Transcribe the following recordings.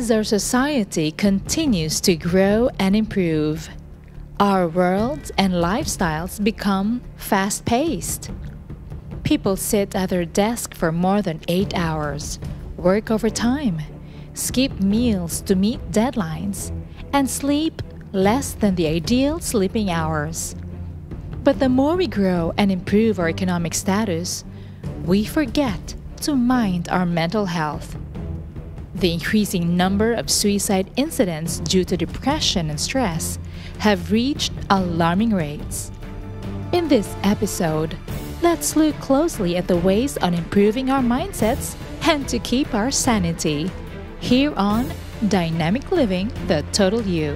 As our society continues to grow and improve, our worlds and lifestyles become fast-paced. People sit at their desk for more than 8 hours, work overtime, skip meals to meet deadlines, and sleep less than the ideal sleeping hours. But the more we grow and improve our economic status, we forget to mind our mental health. The increasing number of suicide incidents due to depression and stress have reached alarming rates. In this episode, let's look closely at the ways on improving our mindsets and to keep our sanity. Here on Dynamic Living, the Total You.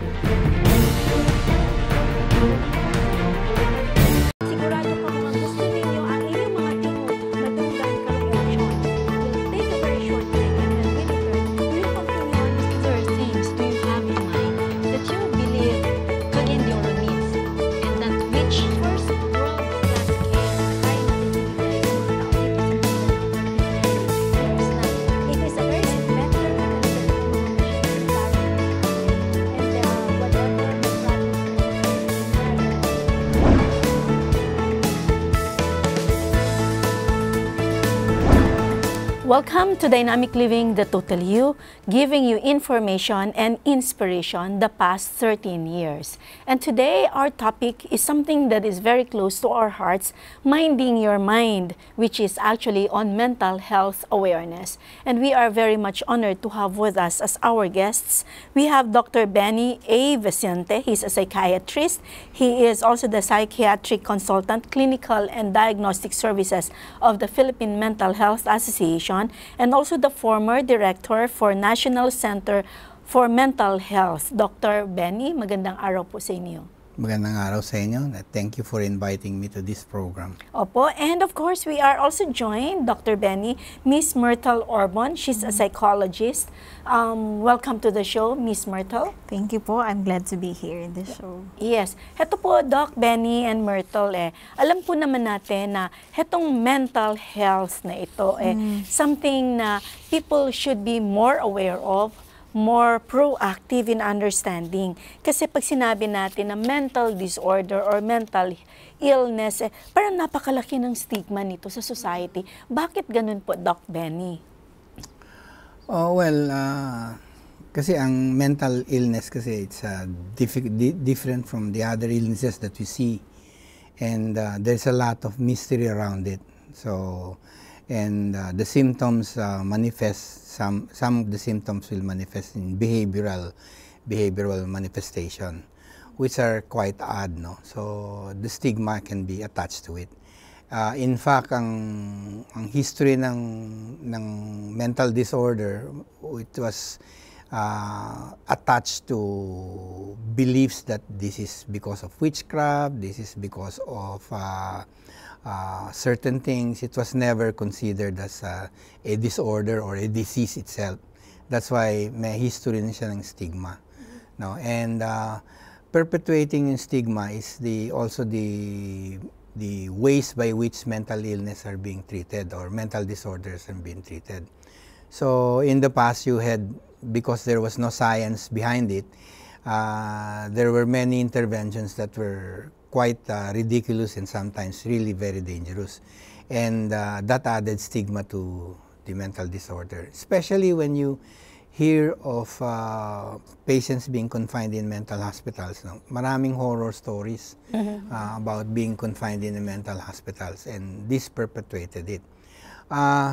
Welcome to Dynamic Living, the Total You, giving you information and inspiration the past 13 years. And today, our topic is something that is very close to our hearts, minding your mind, which is actually on mental health awareness. And we are very much honored to have with us as our guests. We have Dr. Benny A. Vicente. He's a psychiatrist. He is also the psychiatric consultant, clinical and diagnostic services of the Philippine Mental Health Association, and also the former director for National Center for Mental Health. Dr. Benny, magandang araw po sa inyo. Magandang araw sa inyo. Thank you for inviting me to this program. Opo, and of course, we are also joined, Dr. Benny, Miss Myrtle Orbon. She's a psychologist. Welcome to the show, Miss Myrtle. Thank you po. I'm glad to be here in the show. Yes. Heto po, Doc Benny and Myrtle, alam po naman natin na hetong mental health na ito, something na people should be more aware of, more proactive in understanding. Kasi pag sinabi natin na mental disorder or mental illness, parang napakalaki ng stigma nito sa society. Bakit ganun po, Doc Benny? Oh, well, kasi ang mental illness kasi it's different from the other illnesses that we see. And there's a lot of mystery around it. So, and the symptoms manifest, some of the symptoms will manifest in behavioral manifestation, which are quite odd, no? So the stigma can be attached to it. In fact, ang history ng mental disorder, it was attached to beliefs that this is because of witchcraft, this is because of certain things. It was never considered as a disorder or a disease itself. That's why may history na siya ng stigma. No? And perpetuating yung stigma is also the ways by which mental illness are being treated or mental disorders are being treated. So in the past, you had, because there was no science behind it, there were many interventions that were quite ridiculous and sometimes really very dangerous. And that added stigma to the mental disorder, especially when you hear of patients being confined in mental hospitals. No? Maraming horror stories about being confined in the mental hospitals, and this perpetuated it.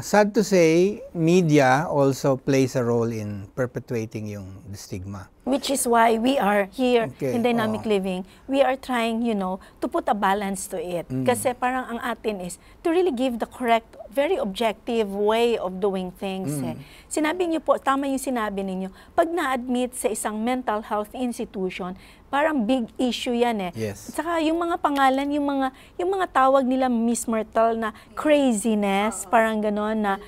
Sad to say, media also plays a role in perpetuating the stigma. Which is why we are here in Dynamic Living. We are trying, to put a balance to it. Kasi parang ang atin is to really give the correct, very objective way of doing things. Sinabi niyo po, tama yung sinabi ninyo, pag na-admit sa isang mental health institution, parang big issue yan Yes. Saka yung mga pangalan, yung mga tawag nila, Miss Myrtle, na craziness, parang gano'n, na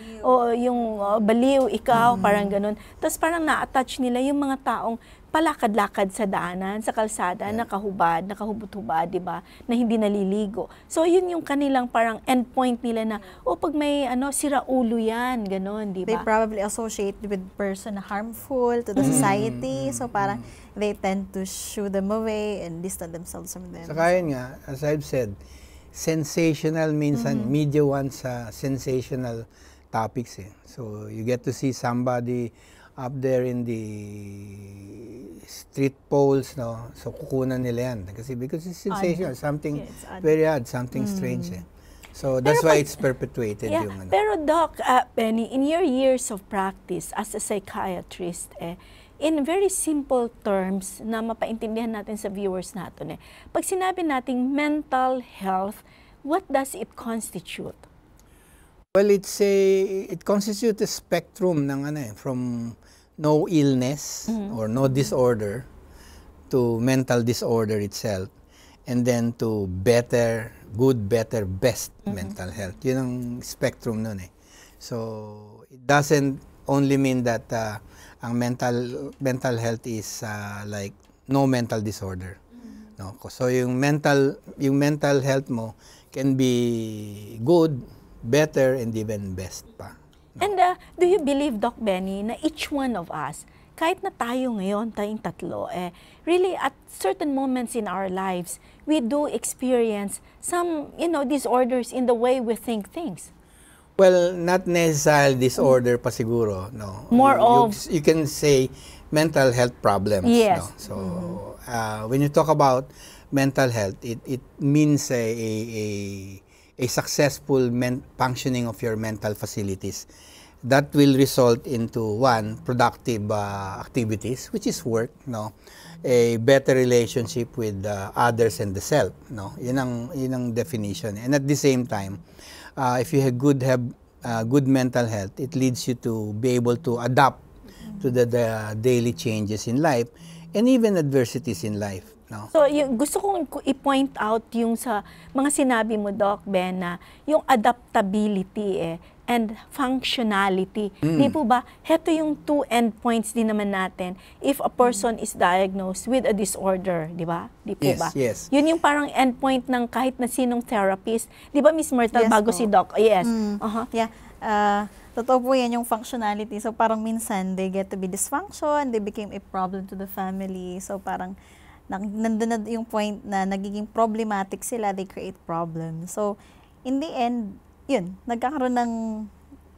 yung baliw, ikaw, parang gano'n. Tapos parang na-attach nila yung mga taong palakad-lakad sa daanan, sa kalsada, nakahubad, nakahubot-hubad, di ba? Na hindi naliligo. So, yun yung kanilang parang endpoint nila na, pag may sira ulo yan, ganon, di They ba? probably associate with person na harmful to the society. So parang they tend to shoo them away and distance themselves from them. Saka yun nga, as I've said, sensational minsan, media wants sensational topics eh. So you get to see somebody up there in the street poles, no? So kukunan nila yan. Kasi because it's sensational, something very odd, something strange eh. So that's why it's perpetuated yung Pero Doc, Penny, in your years of practice as a psychiatrist, in very simple terms na mapaintindihan natin sa viewers natin, pag sinabi nating mental health, what does it constitute? Well, it constitutes a spectrum ng from no illness or no disorder to mental disorder itself, and then to better, good, better, best mental health. Yun ang spectrum nun eh. So it doesn't only mean that ang mental health is like no mental disorder. No? So yung mental health mo can be good, better, and even best pa. No? And do you believe, Doc Benny, na each one of us, kahit na tayo ngayon, tayong tatlo, really at certain moments in our lives, we do experience some, disorders in the way we think things. Well, not necessarily disorder pa siguro, no. You can say mental health problems. Yes. No? So when you talk about mental health, it means a successful functioning of your mental facilities that will result into one, productive activities, which is work, no, a better relationship with others and the self, no. Yun ang definition. And at the same time, if you have good mental health, it leads you to be able to adapt to the daily changes in life and even adversities in life. No? So, gusto kong i-point out yung sa mga sinabi mo, Doc Ben, na yung adaptability and functionality. Di po ba? Heto yung two endpoints din naman natin if a person is diagnosed with a disorder, di ba? Di po ba? Yes. Yun yung parang endpoint ng kahit na sinong therapist. Di ba, Miss Myrtle, Yes bago po. si Doc? Yes. Yeah. Totoo po yan yung functionality. So parang minsan they get to be dysfunction, they became a problem to the family. So parang nandun na yung point na nagiging problematic sila, they create problems. So in the end, yun, nagkakaroon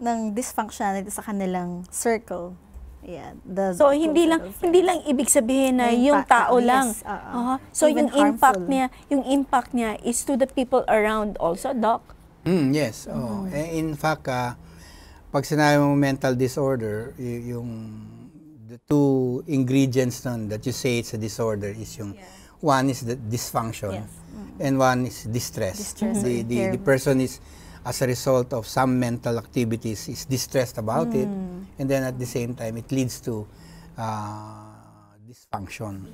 ng dysfunctionality sa kanilang circle. Yeah, so hindi lang ibig sabihin na yung tao lang. Yes, so even yung harmful. impact niya is to the people around also, Doc. Yes. In fact, pag sinabi mo mental disorder, the two ingredients nun that you say it's a disorder is yung one is the dysfunction and one is distress. The person is, as a result of some mental activities, is distressed about it, and then at the same time it leads to dysfunction.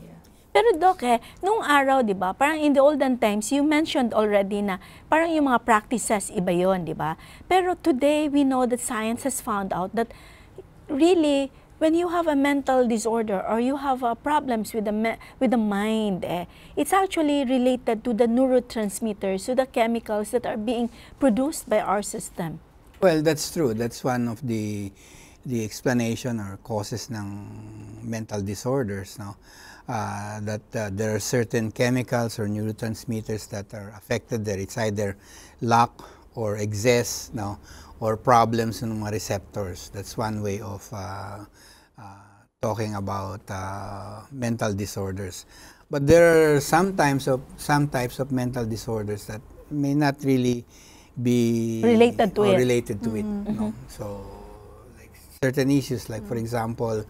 Pero Doc, nung araw, di ba, parang in the olden times, you mentioned already na parang yung mga practices iba yon, di ba? Pero today, we know that science has found out that really, when you have a mental disorder or you have problems with the mind, it's actually related to the neurotransmitters, to the chemicals that are being produced by our system. Well, that's true. That's one of the explanation or causes ng mental disorders, no? That there are certain chemicals or neurotransmitters that are affected there. It's either lack or excess, no, or problems ng mga receptors. That's one way of talking about mental disorders. But there are some types of mental disorders that may not really be related to it. No? So, like certain issues, like for example,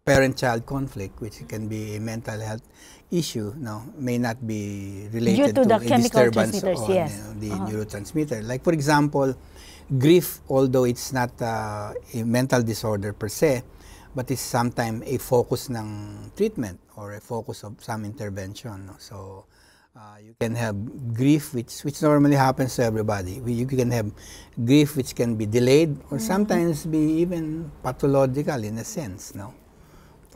parent-child conflict, which can be a mental health issue, no, may not be related due to the a chemical disturbance transmitters, on the neurotransmitter. Like for example, grief, although it's not a mental disorder per se, but it's sometimes a focus ng treatment or a focus of some intervention. No? So You can have grief, which normally happens to everybody. You can have grief which can be delayed or sometimes be even pathological in a sense, no?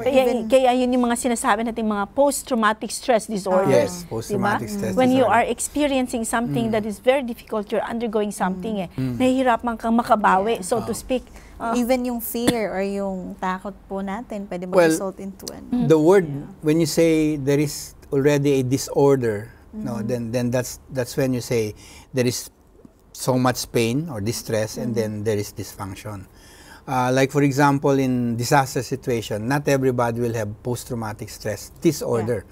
Kaya yun yung mga sinasabi natin mga post-traumatic stress disorders. Yes, post-traumatic stress When you disorder. are experiencing something that is very difficult, you're undergoing something nahihirapan kang makabawi, so to speak. Even yung fear or yung takot po natin, pwede mag-result into the word, when you say there is already a disorder, no, then that's when you say there is so much pain or distress, and then there is dysfunction. Like for example, in disaster situation, not everybody will have post-traumatic stress disorder,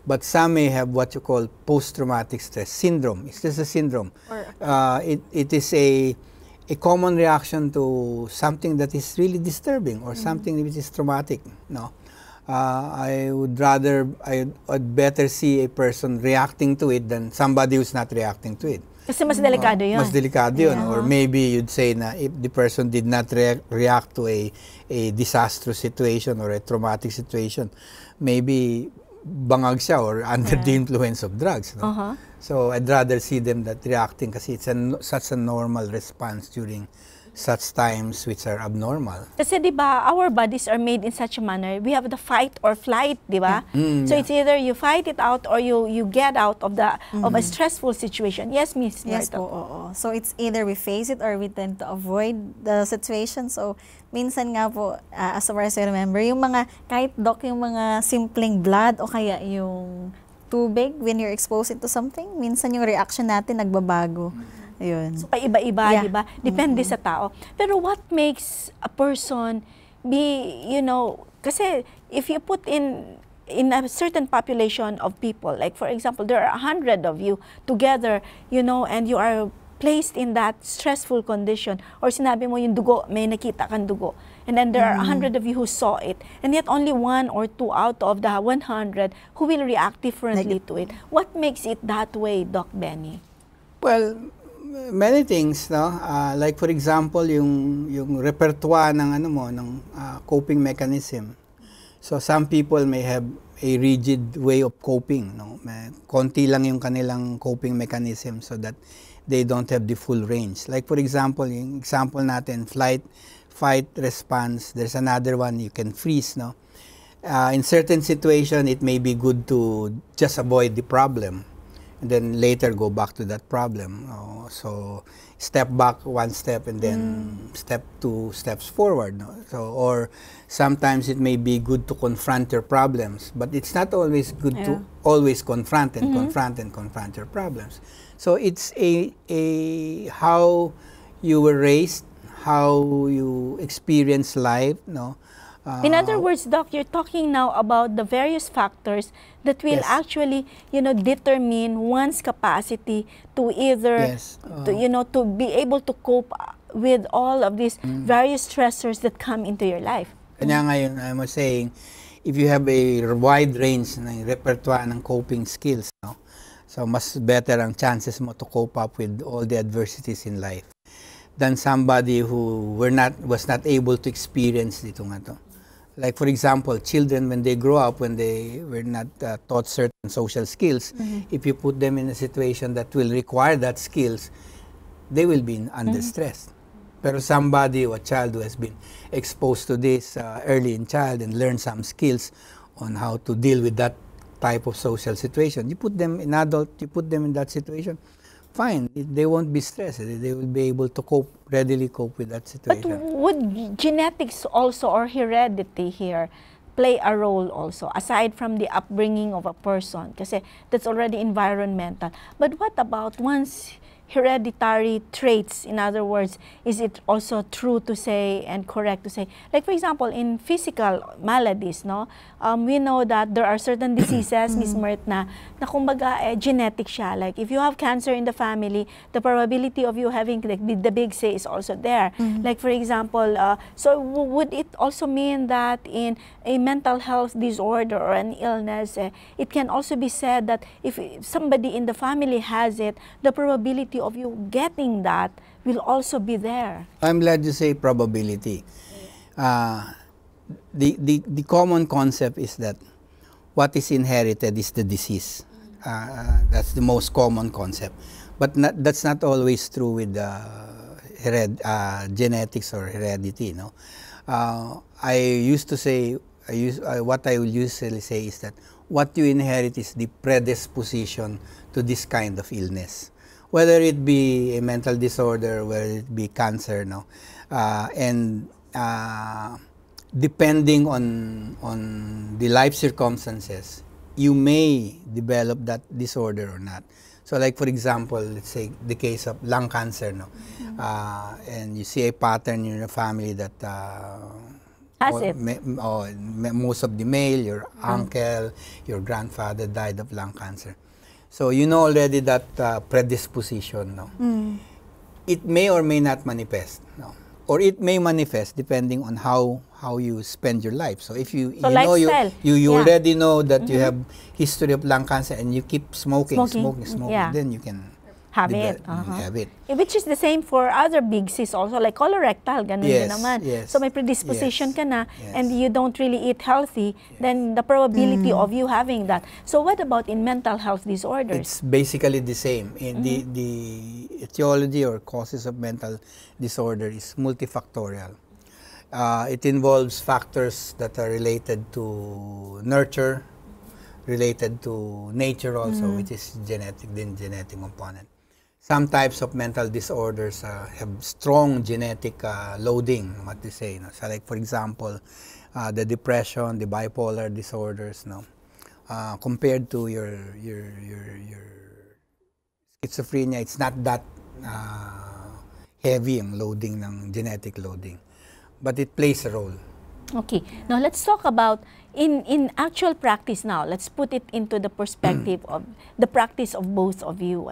but some may have what you call post-traumatic stress syndrome. It's just a syndrome. It is a common reaction to something that is really disturbing or something which is traumatic. No, I'd better see a person reacting to it than somebody who's not reacting to it. Kasi mas delikado yun. Mas delikado yun. Or maybe you'd say na if the person did not react to a disastrous situation or a traumatic situation, maybe bangag siya or under the influence of drugs. No? So I'd rather see them that reacting kasi it's such a normal response during such times which are abnormal. Kasi di ba, our bodies are made in such a manner, we have the fight or flight, di ba? So it's either you fight it out or you get out of the of a stressful situation. Yes, Miss Yes Marta. po, So it's either we face it or we tend to avoid the situation. So minsan nga po, as far as I remember, yung mga, kahit doc, yung mga simpleng blood o kaya yung tubig, when you're exposed to something, minsan yung reaction natin nagbabago. Ayun. So, paiba-iba, di ba? Depende sa tao. Pero what makes a person be, kasi if you put in a certain population of people, like for example, there are 100 of you together, and you are placed in that stressful condition, or sinabi mo yung dugo, may nakita kang dugo, and then there are 100 of you who saw it, and yet only 1 or 2 out of the 100 who will react differently to it. What makes it that way, Doc Benny? Well, many things, no? Like for example, yung repertoire ng coping mechanism. So some people may have a rigid way of coping, no? Konti lang yung kanilang coping mechanism so that they don't have the full range. Like for example, yung example natin, flight, fight, response. There's another one, you can freeze, no? In certain situation, it may be good to just avoid the problem, and then later go back to that problem. So step back 1 step and then step 2 steps forward. No? So, or sometimes it may be good to confront your problems, but it's not always good to always confront and confront your problems. So it's a how you were raised, how you experience life, no? In other words, Doc, you're talking now about the various factors that will actually, determine one's capacity to either, to be able to cope with all of these various stressors that come into your life. Kanya ngayon, I was saying, if you have a wide range ng repertoire ng coping skills, no? So mas better ang chances mo to cope up with all the adversities in life than somebody who was not able to experience dito nga to. Like for example, children when they grow up, when they were not taught certain social skills, if you put them in a situation that will require that skills, they will be under stress. Pero somebody or a child who has been exposed to this early in child and learned some skills on how to deal with that type of social situation, you put them in adult, you put them in that situation, fine, they won't be stressed. They will be able to readily cope with that situation. But would genetics also or heredity here play a role also, aside from the upbringing of a person? Kasi that's already environmental. But what about one's hereditary traits? In other words, is it also true to say and correct to say, like for example, in physical maladies, no, we know that there are certain diseases, Ms. Mert, na kumbaga genetic siya. Like if you have cancer in the family, the probability of you having the big say is also there. Like for example, so would it also mean that in a mental health disorder or an illness, it can also be said that if somebody in the family has it, the probability of you getting that will also be there. I'm glad you say probability. The common concept is that what is inherited is the disease. That's the most common concept. But that's not always true with genetics or heredity. No, I used to say, what I will usually say is that what you inherit is the predisposition to this kind of illness, whether it be a mental disorder, whether it be cancer, no, and depending on the life circumstances, you may develop that disorder or not. So, like for example, let's say the case of lung cancer, no, and you see a pattern in your family that most of the male, your uncle, your grandfather died of lung cancer. So you know already that predisposition, no. It may or may not manifest, no, or it may manifest depending on how you spend your life. So if you know you already know that you have history of lung cancer and you keep smoking, then you can have it. Which is the same for other big cysts also, like colorectal, ganun din naman. So may predisposition ka na and you don't really eat healthy, then the probability of you having that. So what about in mental health disorders? It's basically the same. The etiology or causes of mental disorder is multifactorial. It involves factors that are related to nurture, related to nature also, which is genetic component. Some types of mental disorders have strong genetic loading, what they say. No? So like for example, the depression, the bipolar disorders, no, compared to your schizophrenia, it's not that heavy ang loading ng genetic loading, but it plays a role. Okay, now let's talk about in actual practice now. Let's put it into the perspective of the practice of both of you.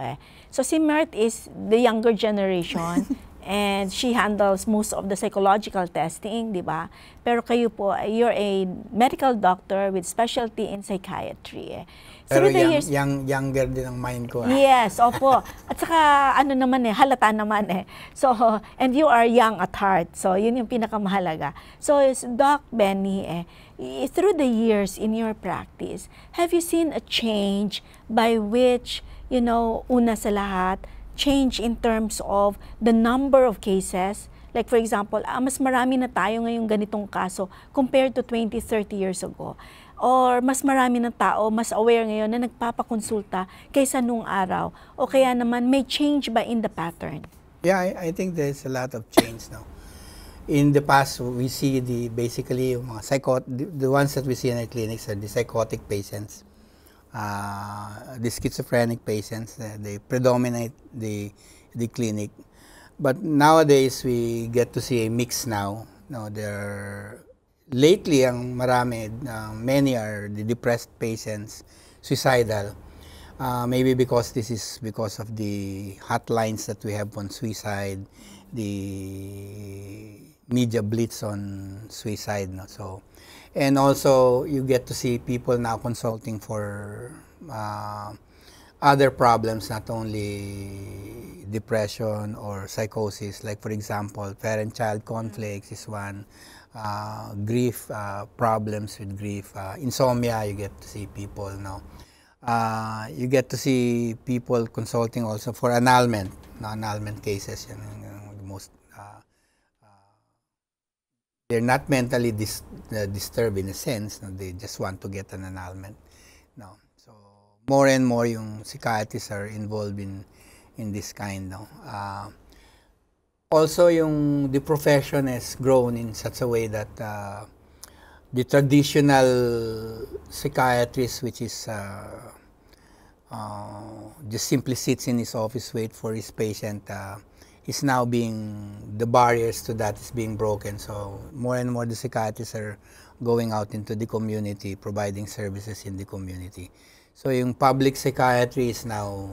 So si Mert is the younger generation and she handles most of the psychological testing, di ba? Pero kayo po, you're a medical doctor with specialty in psychiatry. Pero younger din ang mind ko. Yes, opo. At saka ano naman halata naman So, and you are young at heart. So, yun yung pinakamahalaga. So, Doc Benny, through the years in your practice, have you seen a change by which, you know, una sa lahat, change in terms of the number of cases? Like for example, mas marami na tayo ngayong ganitong kaso compared to 20, 30 years ago. Or mas marami na tao, mas aware ngayon na nagpapakonsulta kaysa nung araw. O kaya naman may change ba in the pattern? Yeah, I think there's a lot of change now. In the past, we see basically yung mga the ones that we see in our clinics are the psychotic patients, the schizophrenic patients. They predominate the clinic. But nowadays, we get to see a mix now. No, lately, ang marami, many are the depressed patients, suicidal. Maybe because this is because of the hotlines that we have on suicide, the media blitz on suicide. No? So, and also you get to see people now consulting for other problems, not only depression or psychosis. Like for example, parent-child conflicts is one. Grief, problems with grief, insomnia, you get to see people now. You get to see people consulting also for annulment, annulment cases. The most, they're not mentally disturbed in a sense. No? They just want to get an annulment. No. So more and more yung psychiatrists are involved in this kind. No? Also, the profession has grown in such a way that the traditional psychiatrist, which is just simply sits in his office, wait for his patient, is now the barriers to that is being broken. So more and more the psychiatrists are going out into the community, providing services in the community. So yung public psychiatry is now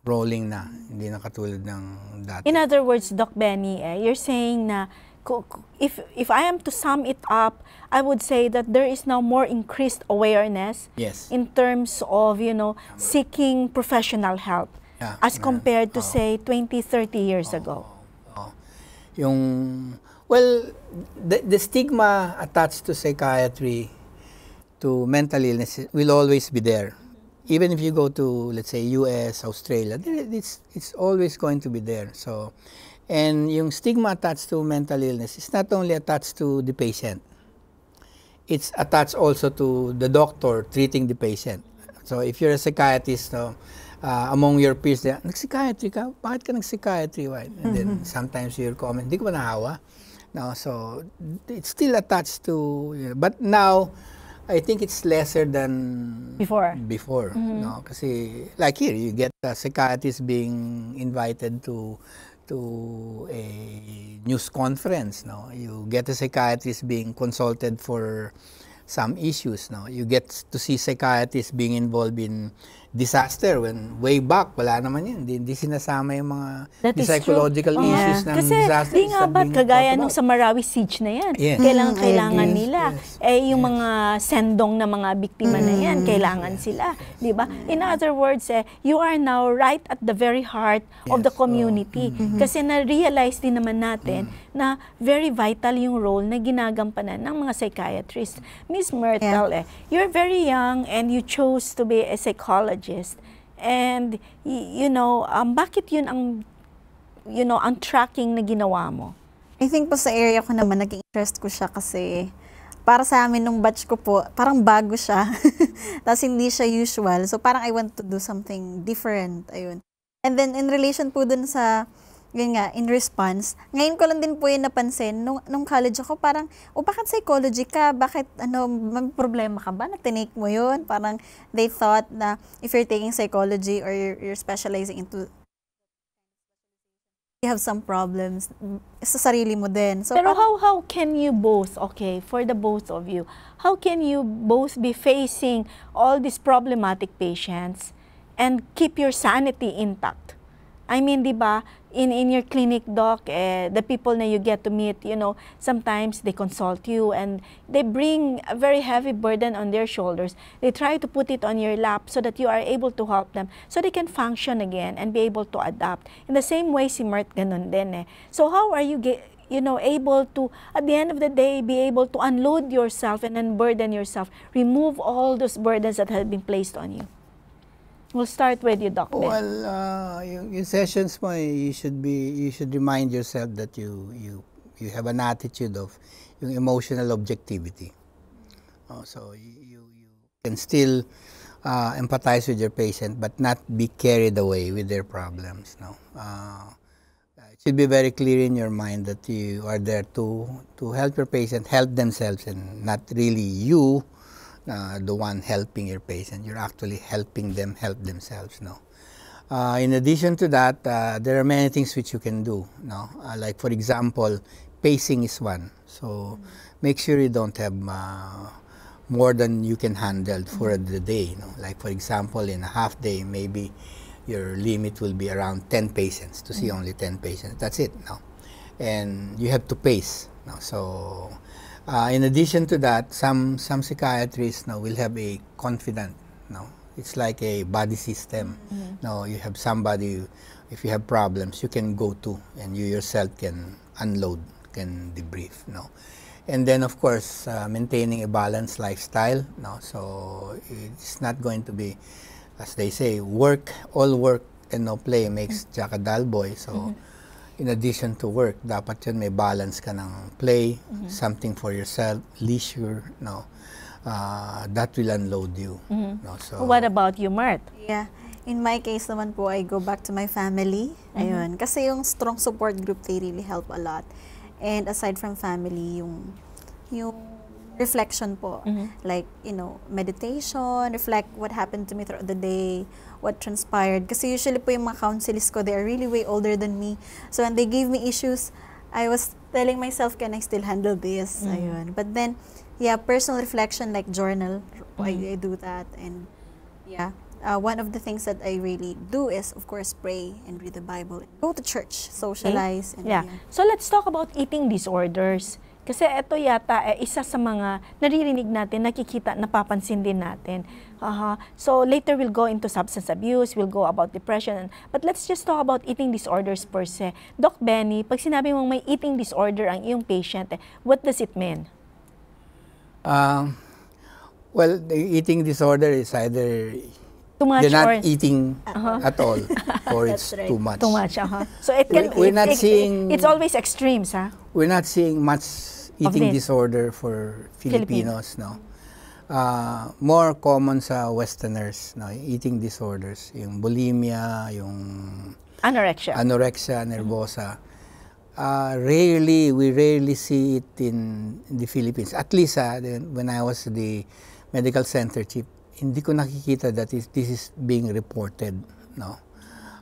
rolling na, hindi na katulad ng dati. In other words, Doc Benny, you're saying na if I am to sum it up, I would say that there is now more increased awareness in terms of, you know, seeking professional help as compared to say 20, 30 years ago. The stigma attached to psychiatry, to mental illness will always be there. even if you go to, let's say, US, Australia, it's always going to be there. So, and yung stigma attached to mental illness is not only attached to the patient, it's attached also to the doctor treating the patient. So if you're a psychiatrist, among your peers, nag-psychiatry ka? Bakit ka nag-psychiatry? Why? And then sometimes your comment, di ko ba nahawa? No, so it's still attached to, but now, I think it's lesser than before. No? Kasi like here, you get a psychiatrist being invited to a news conference. No? You get a psychiatrist being consulted for some issues. No? You get to see psychiatrists being involved in disaster when way back, wala naman yun. Hindi sinasama yung mga psychological issues ng disaster. Kasi di nga ba't kagaya nung sa Marawi siege na yan, kailangan nila. Yung mga sendong na mga biktima na yan, kailangan sila. Di ba? In other words, you are now right at the very heart of the community. Kasi na-realize din naman natin na very vital yung role na ginagampanan ng mga psychiatrists. Miss Myrtle, you're very young and you chose to be a psychologist. And, bakit yun ang tracking na ginawa mo? I think po sa area ko naman, naging interest ko siya kasi para sa amin nung batch ko po, parang bago siya. Tapos hindi siya usual. So parang I want to do something different. Ayun. And then in relation po dun sa, yun nga, in response, ngayon ko lang din po yung napansin, nung college ako, parang, bakit psychology ka? Bakit, may problema ka ba na tinake mo yun? Parang, they thought na if you're taking psychology or you're specializing into, you have some problems sa sarili mo din. So, pero how can you both, for the both of you, how can you both be facing all these problematic patients and keep your sanity intact? I mean, di ba, in your clinic, doc, the people na you get to meet, sometimes they consult you and they bring a very heavy burden on their shoulders. They try to put it on your lap so that you are able to help them so they can function again and be able to adapt. In the same way, si Mert ganun din. So how are you able to, at the end of the day, be able to unload yourself and unburden yourself, remove all those burdens that have been placed on you? We'll start with you, Doc. Well, yung sessions mo, you should remind yourself that you have an attitude of yung emotional objectivity. So you can still empathize with your patient, but not be carried away with their problems. No, it should be very clear in your mind that you are there to help your patient help themselves, and not really you. The one helping your patient, you're actually helping them help themselves. No, in addition to that, there are many things which you can do. No, like for example, pacing is one. So make sure you don't have more than you can handle for the day. No, like for example, in a half day, maybe your limit will be around 10 patients to see only 10 patients. That's it. No, and you have to pace. No, so. In addition to that, some psychiatrists now will have a confidant. No, it's like a body system. No, you have somebody. If you have problems, you can go to, and you yourself can unload, can debrief. No, and then of course maintaining a balanced lifestyle. No, so it's not going to be, as they say, all work and no play makes Jack a dull boy. So. In addition to work, dapat yun may balance ka ng play, something for yourself, leisure, no? That will unload you. No? So, what about you, Mert? Yeah. In my case naman po, I go back to my family. Ayun. Kasi yung strong support group, they really help a lot. And aside from family, yung reflection po. Like, meditation, reflect what happened to me throughout the day, what transpired. Kasi usually po yung mga counselists ko, they are really way older than me. So when they gave me issues, I was telling myself, can I still handle this? Ayun. But then, personal reflection like journal, I do that. And one of the things that I really do is, of course, pray and read the Bible. Go to church, socialize. And So let's talk about eating disorders. Kasi ito yata isa sa mga naririnig natin, nakikita, napapansin din natin. So later we'll go into substance abuse, we'll go about depression. But let's just talk about eating disorders per se. Doc Benny, pag sinabi mong may eating disorder ang iyong patient, what does it mean? Well, the eating disorder is either Too much they're not or eating at all, or it's right. too much. too much. So it can. We're not seeing. It's always extremes, huh? We're not seeing much eating this. disorder for Filipinos, no. More common sa Westerners, no, eating disorders, yung bulimia, yung anorexia nervosa. We rarely see it in the Philippines. At least when I was the medical center chief, hindi ko nakikita that this is being reported, no.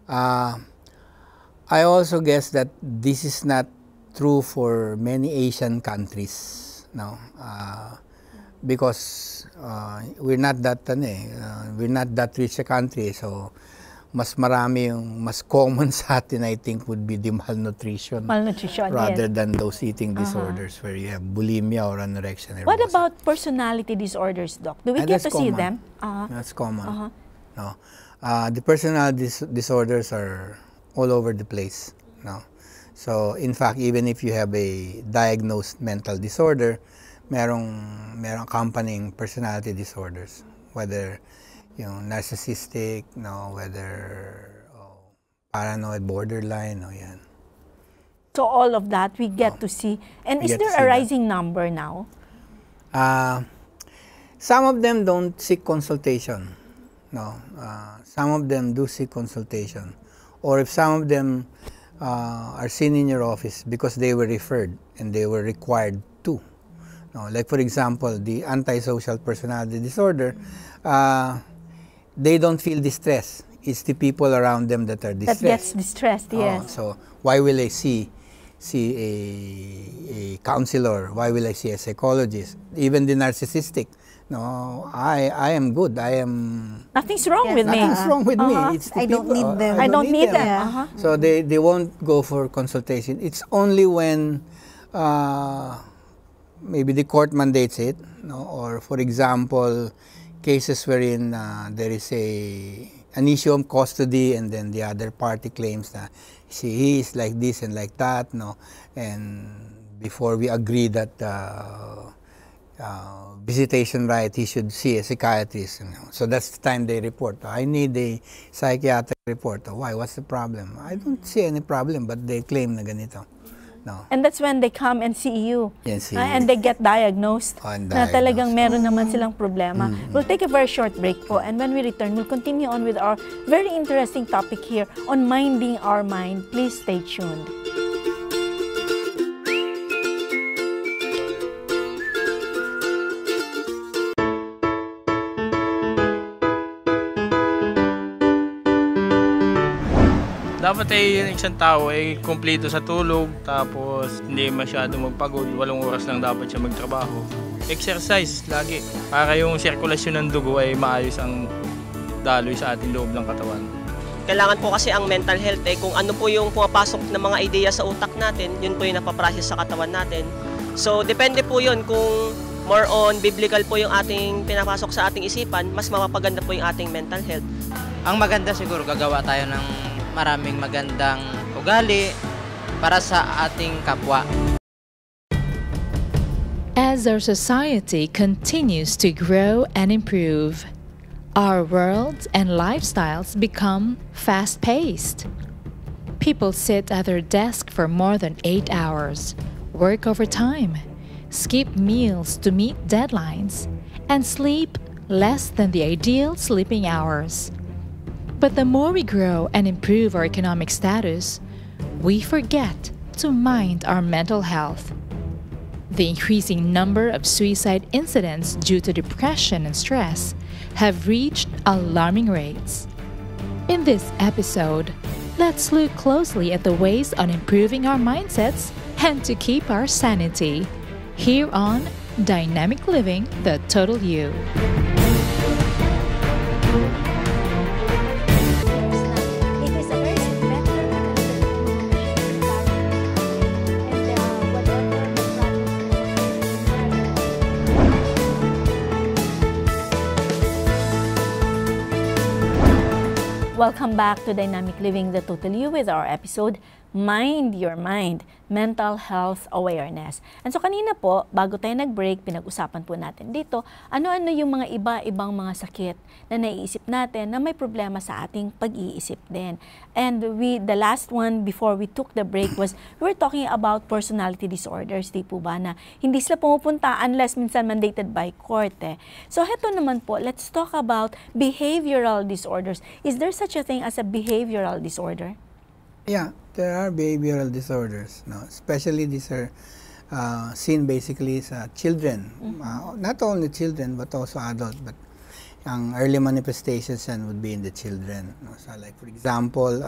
I also guess that this is not true for many Asian countries, no. Because we're not that rich a country, so mas common sa atin, I think, would be the malnutrition rather than those eating disorders where you have bulimia or anorexia nervosa. What about personality disorders, Doc? Do we get to see them? That's common. No, the personality disorders are all over the place. No, so in fact, even if you have a diagnosed mental disorder, merong accompanying personality disorders, whether narcissistic, whether paranoid, borderline, yan. So all of that we get to see. And is there a rising number now? Some of them don't seek consultation. No, some of them do seek consultation, or if some of them are seen in your office because they were referred and they were required to. No, like for example, the antisocial personality disorder, they don't feel distress. It's the people around them that are distressed. That gets distressed, yes. So why will I see a counselor? Why will I see a psychologist? Even the narcissistic. No, I am good. Nothing's wrong with me. Nothing's wrong with me. It's the I don't people. need them. I don't need them. So they won't go for consultation. It's only when maybe the court mandates it, or for example, cases wherein there is an issue of custody, and then the other party claims that he is like this and like that, and before we agree that visitation right, he should see a psychiatrist. So that's the time they report. I need a psychiatric report. Why? What's the problem? I don't see any problem, but they claim na ganito. No. And that's when they come and see you. Yes, and they get diagnosed na talagang meron naman silang problema. We'll take a very short break po, and when we return, we'll continue on with our very interesting topic here on Minding Our Mind. Please stay tuned. Dapat yung isang tao ay kumpleto sa tulog, tapos hindi masyado magpagod, 8 oras lang dapat siya magtrabaho. Exercise lagi, para yung sirkulasyon ng dugo ay maayos ang daloy sa ating loob ng katawan. Kailangan po kasi ang mental health kung ano po yung pumapasok na mga ideya sa utak natin, yun po yung napaprocess sa katawan natin. So depende po yun kung more on biblical po yung ating pinapasok sa ating isipan, mas mapapaganda po yung ating mental health. Ang maganda siguro gagawa tayo ng maraming magandang ugali para sa ating kapwa. As our society continues to grow and improve, our world and lifestyles become fast-paced. People sit at their desk for more than 8 hours, work overtime, skip meals to meet deadlines, and sleep less than the ideal sleeping hours. But the more we grow and improve our economic status, we forget to mind our mental health. The increasing number of suicide incidents due to depression and stress have reached alarming rates. In this episode, let's look closely at the ways on improving our mindsets and to keep our sanity. Here on Dynamic Living, the Total You. Welcome back to Dynamic Living, the Total You with our episode, Mind Your Mind, Mental Health Awareness. And so kanina po, bago tayo nag-break, pinag-usapan po natin dito, ano-ano yung mga iba-ibang mga sakit na naiisip natin na may problema sa ating pag-iisip din. And the last one before we took the break was, we were talking about personality disorders, di po ba, na hindi sila pumupunta unless minsan mandated by court eh. So heto naman po, let's talk about behavioral disorders. Is there such a thing as a behavioral disorder? Yeah, there are behavioral disorders. No? Especially these are seen basically sa children. Not only children but also adults. But ang early manifestations yan would be in the children. No? So like for example,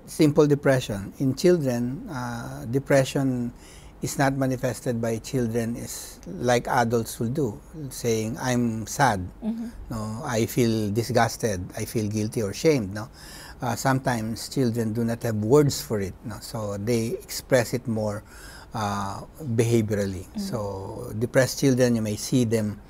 simple depression. In children, depression is not manifested by children is like adults will do, saying I'm sad, no, I feel disgusted, I feel guilty or shamed. No, sometimes children do not have words for it, no, so they express it more behaviorally. So depressed children, you may see them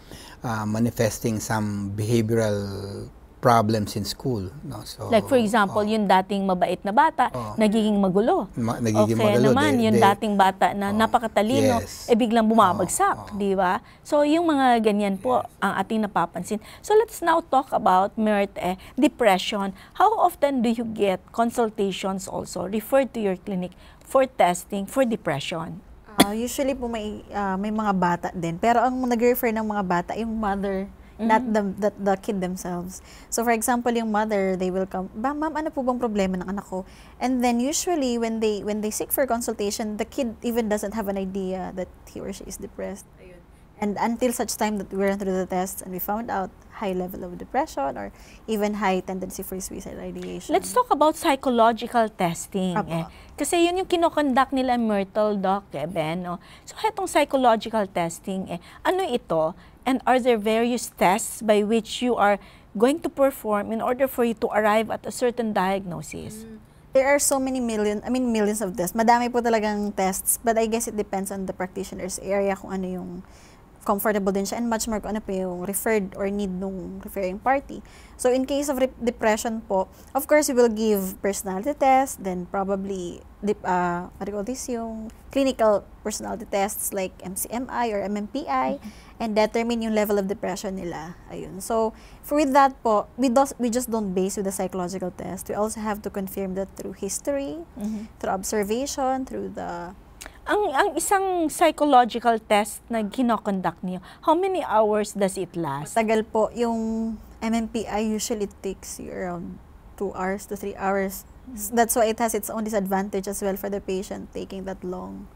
manifesting some behavioral problems in school. No? So, like for example, yung dating mabait na bata, nagiging magulo. Nagiging okay magulo. Naman, yung dating bata na napakatalino, biglang bumabagsak, di ba? So yung mga ganyan po ang ating napapansin. So let's now talk about, Mert, depression. How often do you get consultations also referred to your clinic for testing for depression? Usually po may mga bata din. Pero ang nag-refer ng mga bata, yung mother, not the kid themselves. So for example, yung mother, they will come, ma'am, ano po bang problema ng anak ko? And then usually when they seek for consultation, the kid even doesn't have an idea that he or she is depressed. And until such time that we went through the tests and we found out high level of depression or even high tendency for suicide ideation. Let's talk about psychological testing. Kasi yun yung kinoconduct nila Myrtle, Doc, Ben. No? So itong psychological testing, ano ito? And are there various tests by which you are going to perform in order for you to arrive at a certain diagnosis? There are so many millions of tests. Madami po talagang tests, but I guess it depends on the practitioner's area kung ano yung comfortable din siya and much more kung ano po yung referred or need nung referring party. So in case of depression po, of course we will give personality test, then probably what do you call this, yung clinical personality tests like MCMI or MMPI and determine yung level of depression nila. Ayun. So with that po, we just don't base with the psychological test. We also have to confirm that through history, through observation, through the Ang isang psychological test na kinoconduct niyo, how many hours does it last? Tagal po. Yung MMPI usually takes you around 2 hours to 3 hours. That's why it has its own disadvantage as well for the patient taking that long.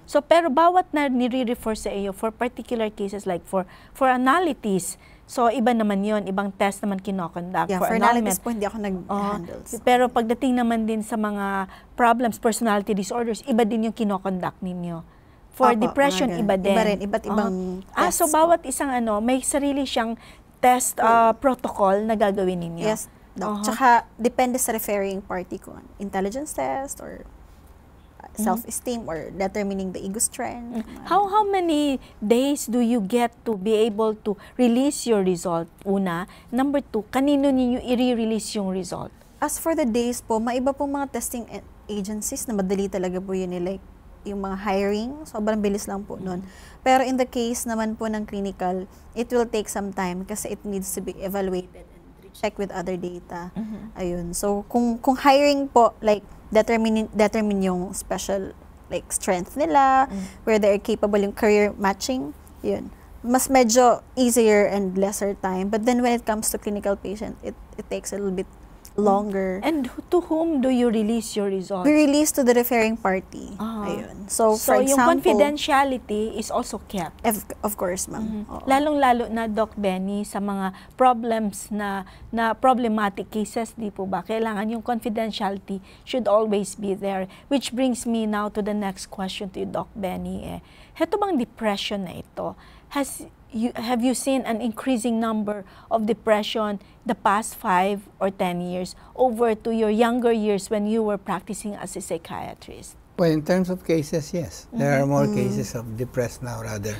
So pero bawat na nire-refer sa iyo for particular cases like for analysis, so iba naman yon, ibang test naman kinoconduct. Yeah, for analysis po hindi ako nag-handle. Pero pagdating naman din sa mga problems, personality disorders, iba din yung kinoconduct ninyo. For depression, iba din. Iba rin, iba't ibang tests. So bawat isang may sarili siyang test protocol na gagawin ninyo. Yes. Tsaka depende sa referring party ko. Intelligence test or self-esteem or determining the ego strength. How many days do you get to be able to release your result? Una. Number 2, kanino ninyo i-release yung result? As for the days po, maiba po mga testing agencies na madali talaga po yun like yung mga hiring, sobrang bilis lang po nun. Pero in the case naman po ng clinical, it will take some time kasi it needs to be evaluated and check with other data. Ayun. So kung hiring po, like determine yung special like strength nila, where they're capable yung career matching, yun. Mas medyo easier and lesser time. But then when it comes to clinical patient, it takes a little bit longer. And to whom do you release your results? We release to the referring party. Ayun. So for yung example, confidentiality is also kept. Of course, ma'am. Lalong-lalo na, Doc Benny, sa mga problems na problematic cases, di po ba? Kailangan yung confidentiality should always be there. Which brings me now to the next question to you, Doc Benny. Heto bang depression na ito? Have you seen an increasing number of depression the past 5 or 10 years over to your younger years when you were practicing as a psychiatrist? Well, in terms of cases, yes. There are more cases of depressed now rather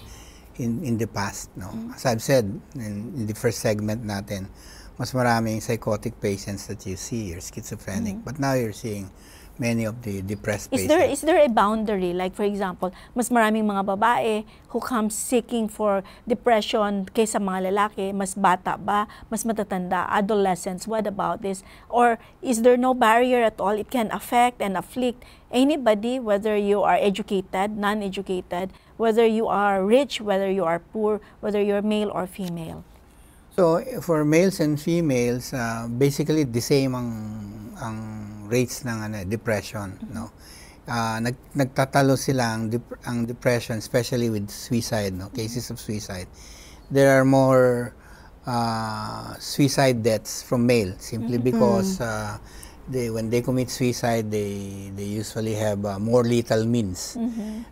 in the past. No? As I've said in the first segment natin, mas maraming psychotic patients that you see or schizophrenic. But now you're seeing many of the depressed Is patients. there a boundary? Like for example, mas maraming mga babae who come seeking for depression kaysa mga lalaki, mas bata ba, mas matatanda, adolescents, what about this? Or is there no barrier at all? It can affect and afflict anybody, whether you are educated, non-educated, whether you are rich, whether you are poor, whether you're male or female. So for males and females, basically the same ang rates ng depression, no. Nagtatalo sila ang depression, especially with suicide, no, cases of suicide. There are more suicide deaths from male simply because when they commit suicide, they usually have more lethal means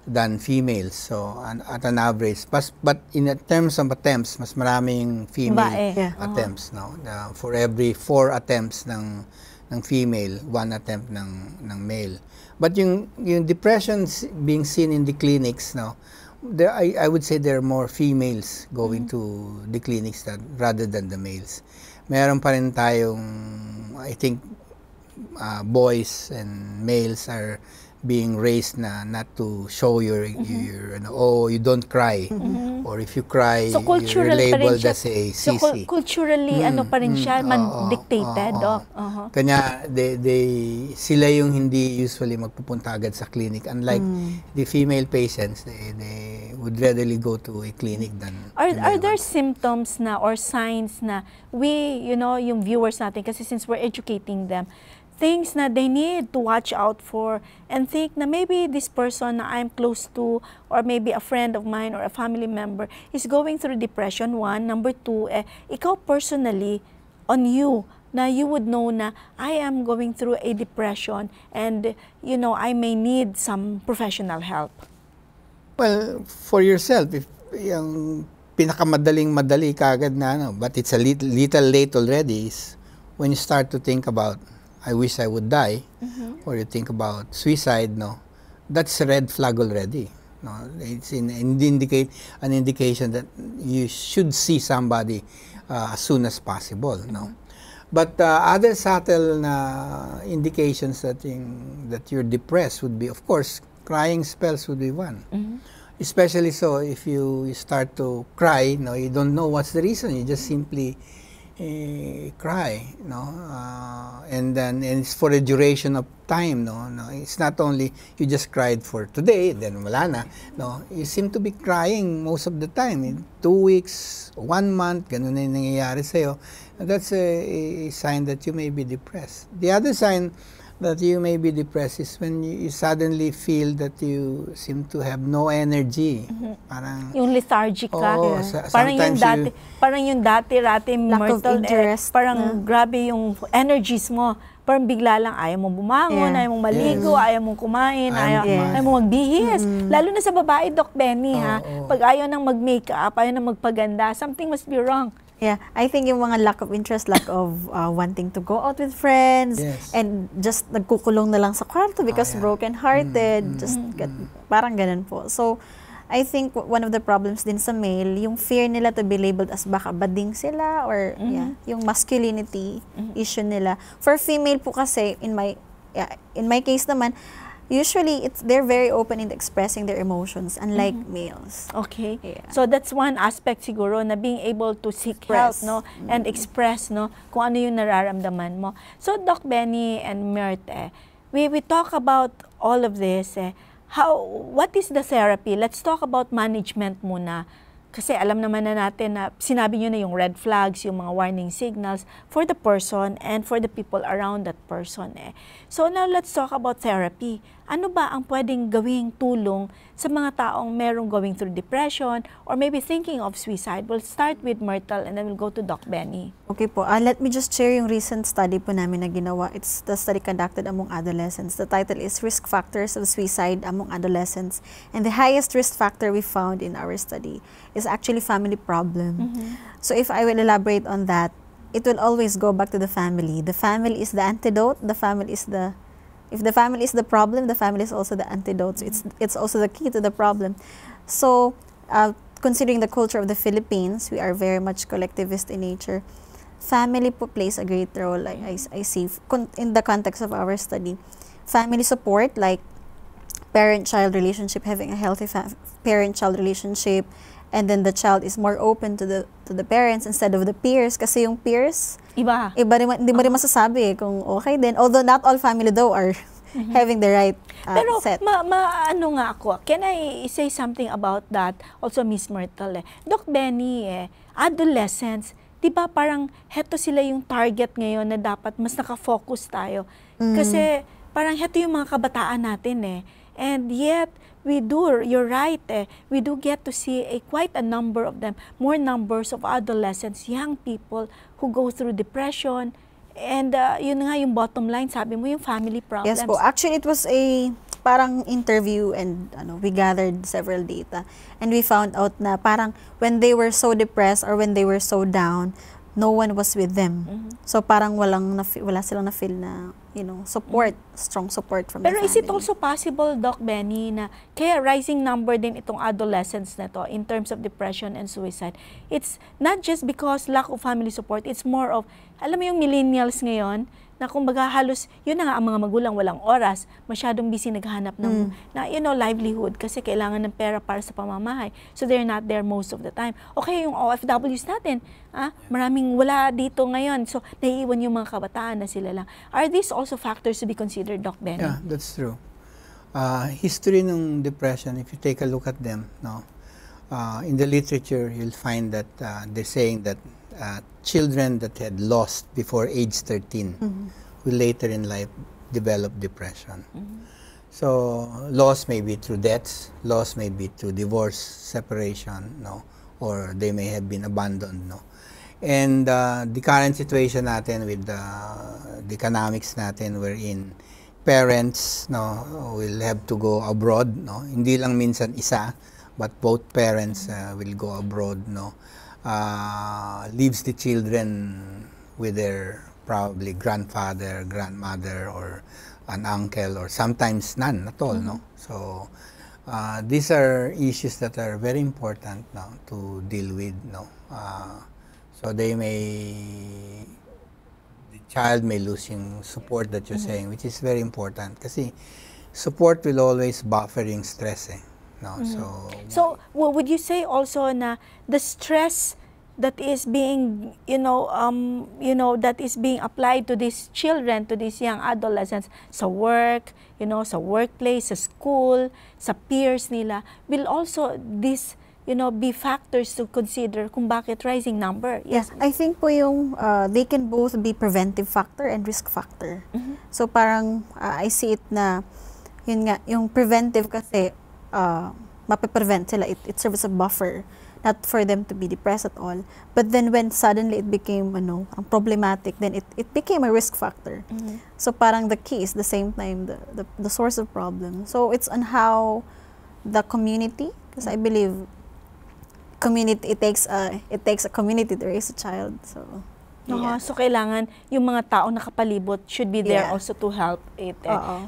than females. So at an average, but in terms of attempts, mas maraming female attempts. No, for every 4 attempts ng female, 1 attempt ng male. But yung depression being seen in the clinics, no, I would say there are more females going to the clinics rather than the males. Meron pa rin tayong, I think, boys and males are being raised not to show your oh, you don't cry, or if you cry, so you're labeled as a sissy. So culturally, ano pa rin siya, dictated. Kanya sila yung hindi usually magpupunta agad sa clinic, unlike the female patients, they would readily go to a clinic than. Are there symptoms na or signs na we, yung viewers natin, kasi since we're educating them, things na they need to watch out for and think na maybe this person na I'm close to, or maybe a friend of mine or a family member is going through depression, 1. Number 2, ikaw personally, on you, na you would know na I am going through a depression and, I may need some professional help. Well, for yourself, if yung pinakamadaling-madali kagad na, but it's a little late already, is when you start to think about, I wish I would die, or you think about suicide, no, that's a red flag already. No, it's an indication that you should see somebody as soon as possible. No, but other subtle indications that you're depressed would be, of course, crying spells would be one. Especially so if you start to cry, no, you don't know what's the reason. You just simply cry, no, and it's for a duration of time, no. It's not only you just cried for today, then wala na, no. You seem to be crying most of the time, in 2 weeks, 1 month, ganun na yung nangyayari sa'yo. That's a sign that you may be depressed. The other sign that you may be depressed is when you suddenly feel that you seem to have no energy. Parang yung lethargic ka. Parang yung dati lack of interest. Parang grabe yung energies mo. Parang bigla lang ayaw mong bumangon, ayaw mong maligo, ayaw mong kumain, ayaw mong magbihis. Lalo na sa babae, Doc Benny, ha? Pag ayaw nang mag-makeup, ayaw nang magpaganda, something must be wrong. Yeah, I think yung mga lack of interest, lack of wanting to go out with friends, and just nagkukulong na lang sa kwarto because broken-hearted, parang ganun po. So, I think one of the problems din sa male, yung fear nila to be labeled as baka bading sila, or yung masculinity issue nila. For female po kasi, in my case naman, usually they're very open in expressing their emotions, unlike males. Okay. Yeah. So that's one aspect siguro na being able to seek help, no, and express, no, kung ano yung nararamdaman mo. So Doc Benny and Myrte, we talk about all of this. What is the therapy? Let's talk about management muna. Kasi alam naman na natin na sinabi nyo na yung red flags, yung mga warning signals for the person and for the people around that person. So now let's talk about therapy. Ano ba ang pwedeng gawing tulong sa mga taong merong going through depression or maybe thinking of suicide? We'll start with Myrtle and then we'll go to Doc Benny. Okay po, let me just share yung recent study po namin na ginawa. It's the study conducted among adolescents. The title is Risk Factors of Suicide Among Adolescents. And the highest risk factor we found in our study is actually family problem. So if I will elaborate on that, it will always go back to the family. The family is the antidote. If the family is the problem, the family is also the antidote. So it's also the key to the problem. So considering the culture of the Philippines, we are very much collectivist in nature. Family po plays a great role, I see, in the context of our study. family support, like parent-child relationship, having a healthy parent-child relationship, and then the child is more open to the parents instead of the peers, kasi yung peers Iba. hindi mo rin masasabi kung okay din, although not all family though are having the right Pero set. ano nga ako, can I say something about that? Also, Miss Myrtle, Doc Benny, adolescents, di ba parang heto sila yung target ngayon na dapat mas nakafocus tayo. Kasi parang heto yung mga kabataan natin And yet, we do, you're right, we do get to see quite a number of them, more numbers of adolescents, young people who go through depression. And yun nga yung bottom line, sabi mo yung family problems. Yes po. Actually, it was a parang interview and we gathered several data. And we found out na parang when they were so depressed or when they were so down, no one was with them. So parang wala silang na-feel na, support, strong support from the family. Pero is it also possible, Doc Benny, na kaya rising number din itong adolescents na to in terms of depression and suicide? It's not just because lack of family support, it's more of, alam mo yung millennials ngayon, na kumbaga halos, yun na nga ang mga magulang walang oras, masyadong busy naghahanap ng livelihood kasi kailangan ng pera para sa pamamahay. So they're not there most of the time. Okay, yung OFWs natin, maraming wala dito ngayon. So naiiwan yung mga kabataan na sila lang. Are these also factors to be considered, Doc Benny? Yeah, that's true. History ng depression, if you take a look at them, in the literature, you'll find that they're saying that children that had lost before age 13 will later in life develop depression. So loss may be through deaths, loss may be through divorce, separation, or they may have been abandoned. And the current situation natin with the economics natin wherein parents will have to go abroad. Hindi lang minsan isa, but both parents will go abroad. Leaves the children with their probably grandfather, grandmother, or an uncle, or sometimes none at all. So these are issues that are very important to deal with. So the child may lose yung support that you're saying, which is very important kasi support will always buffer yung stress. So would you say also na the stress that is being that is being applied to these children, to these young adolescents sa work, sa workplace, sa school, sa peers nila, will also this be factors to consider kung bakit rising number? Yes, I think po yung they can both be preventive factor and risk factor. So parang I see it na yun nga, yung preventive kasi mape-prevent sila. It serves as a buffer, not for them to be depressed at all. But then when suddenly it became problematic, then it became a risk factor. So parang the key is the same time the source of problem. So it's on how the community, because I believe it takes a community to raise a child. So so kailangan yung mga tao nakapalibot should be there also to help it.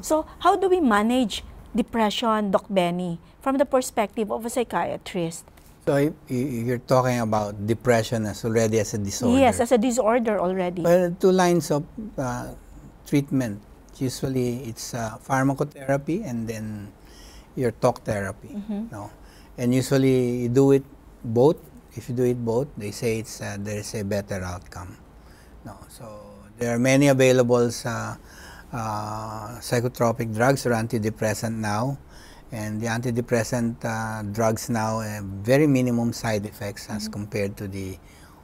So how do we manage depression, Doc Benny, from the perspective of a psychiatrist? So you're talking about depression as already as a disorder? Yes, as a disorder already. Well, two lines of treatment. Usually it's pharmacotherapy and then your talk therapy. And usually you do it both. If you do it both, they say there is a better outcome. So there are many available psychotropic drugs or antidepressant now. And the antidepressant drugs now have very minimum side effects as compared to the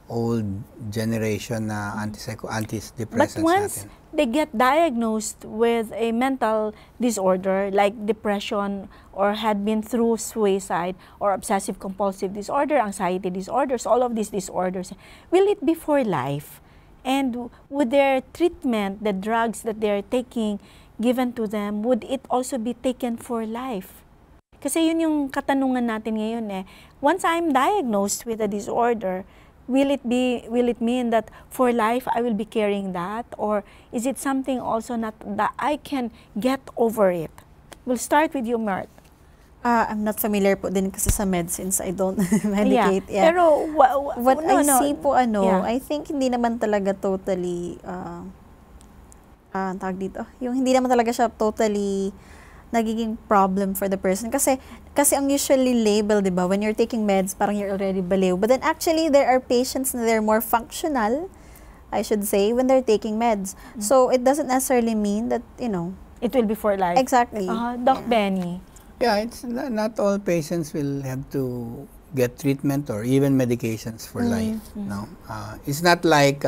old generation antidepressants. But once they get diagnosed with a mental disorder like depression or had been through suicide or obsessive compulsive disorder, anxiety disorders, all of these disorders, will it be for life? And would their treatment, the drugs that they're taking, given to them, would it also be taken for life? Kasi yun yung katanungan natin ngayon Once I'm diagnosed with a disorder, will it mean that for life I will be carrying that? Or is it something also not that I can get over it? We'll start with you, Mert. I'm not familiar po din kasi sa medicines. I don't medicate. Pero what I see po I think hindi naman talaga totally ang tawag dito, yung hindi naman talaga siya totally nagiging problem for the person. Kasi ang usually label, di ba, when you're taking meds, parang you're already baliw. But then actually, there are patients na they're more functional, I should say, when they're taking meds. So it doesn't necessarily mean that, you know. It will be for life. Exactly. Doc Benny. Yeah, it's not all patients will have to get treatment or even medications for life. No, it's not like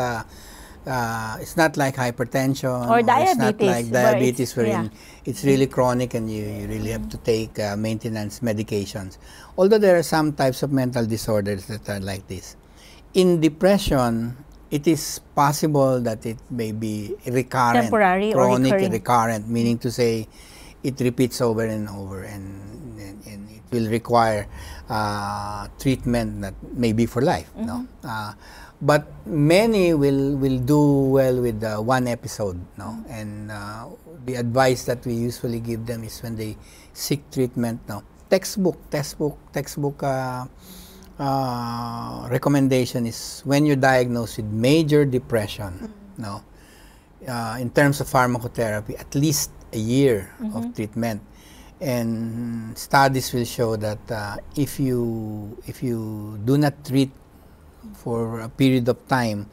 hypertension Or diabetes, It's not like diabetes wherein yeah. it's really chronic and you really have to take maintenance medications. Although there are some types of mental disorders that are like this. In depression, it is possible that it may be recurrent, temporary chronic, or recurring. recurrent, meaning to say it repeats over and over, and it will require treatment that may be for life. No, but many will do well with one episode. No, and the advice that we usually give them is when they seek treatment. No, textbook recommendation is when you're diagnosed with major depression. No, in terms of pharmacotherapy, at least a year of treatment. And studies will show that if you do not treat for a period of time,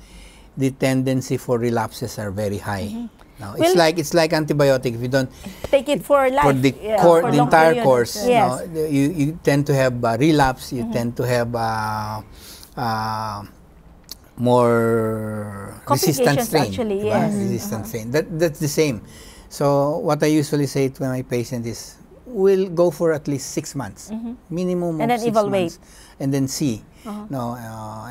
the tendency for relapses are very high. Now, it's like antibiotic. If you don't take it for life, for the for the entire course, yes. no, you tend to have relapse. You tend to have more resistant strain. Actually, yes. Resistant strain. That's the same. So what I usually say to my patient is, we'll go for at least 6 months, minimum and of then 6 evaluate. months, and then see. No,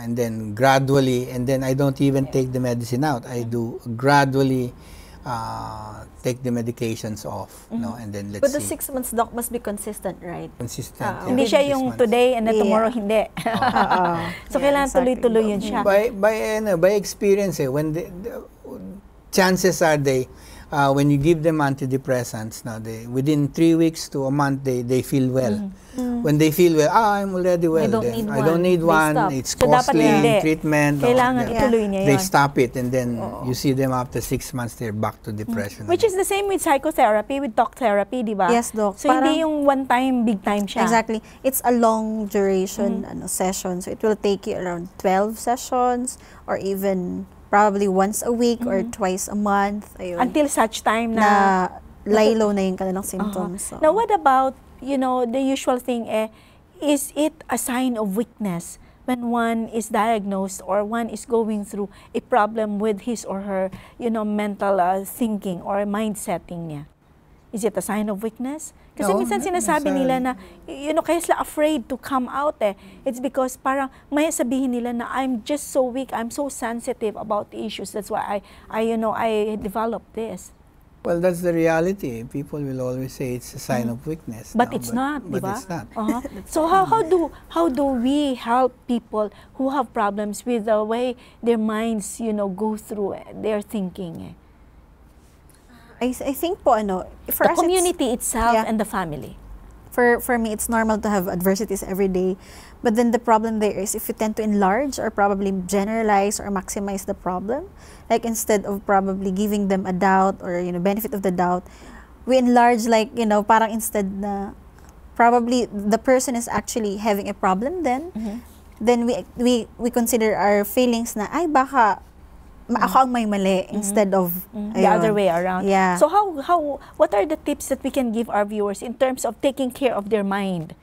and then gradually, and then I don't even take the medicine out. I do gradually take the medications off. No, and then let's But see. the 6 months, Doc, must be consistent, right? Consistent. Hindi siya 6 yung months. today and then tomorrow hindi. So kailangan exactly. tuloy-tuloy yun siya. By experience, when chances are when you give them antidepressants, within 3 weeks to a month, they feel well. When they feel well, I'm already well. I don't need one. Stop. It's So dapat costly hindi. treatment. Kailangan ituloy niya They yun. stop it, and then you see them after 6 months, they're back to depression. Which is the same with psychotherapy, with talk therapy, di ba? Yes, Doc. So hindi yung one time, big time siya. Exactly. It's a long duration session. So it will take you around 12 sessions or even probably once a week or twice a month. Ayun. Until such time na laylo na yung kanilang symptoms. So. Now, what about, the usual thing, is it a sign of weakness when one is diagnosed or one is going through a problem with his or her, mental thinking or mindsetting niya? Is it a sign of weakness? Kasi No, minsan not sinasabi nila na, necessarily. kaya sila afraid to come out It's because parang may sabihin nila na I'm just so weak, I'm so sensitive about the issues. That's why I developed this. Well, that's the reality. People will always say it's a sign of weakness. But it's not, di ba? But it's not. So how do we help people who have problems with the way their minds, go through their thinking? I think po, for The us, community itself yeah. and the family. For me, it's normal to have adversities every day. But then the problem there is if you tend to enlarge or probably generalize or maximize the problem, like instead of probably giving them a doubt or, benefit of the doubt, we enlarge parang instead na probably the person is actually having a problem then we consider our feelings na, ay baka ako ang may mali instead of the other way around. Yeah. So what are the tips that we can give our viewers in terms of taking care of their mind?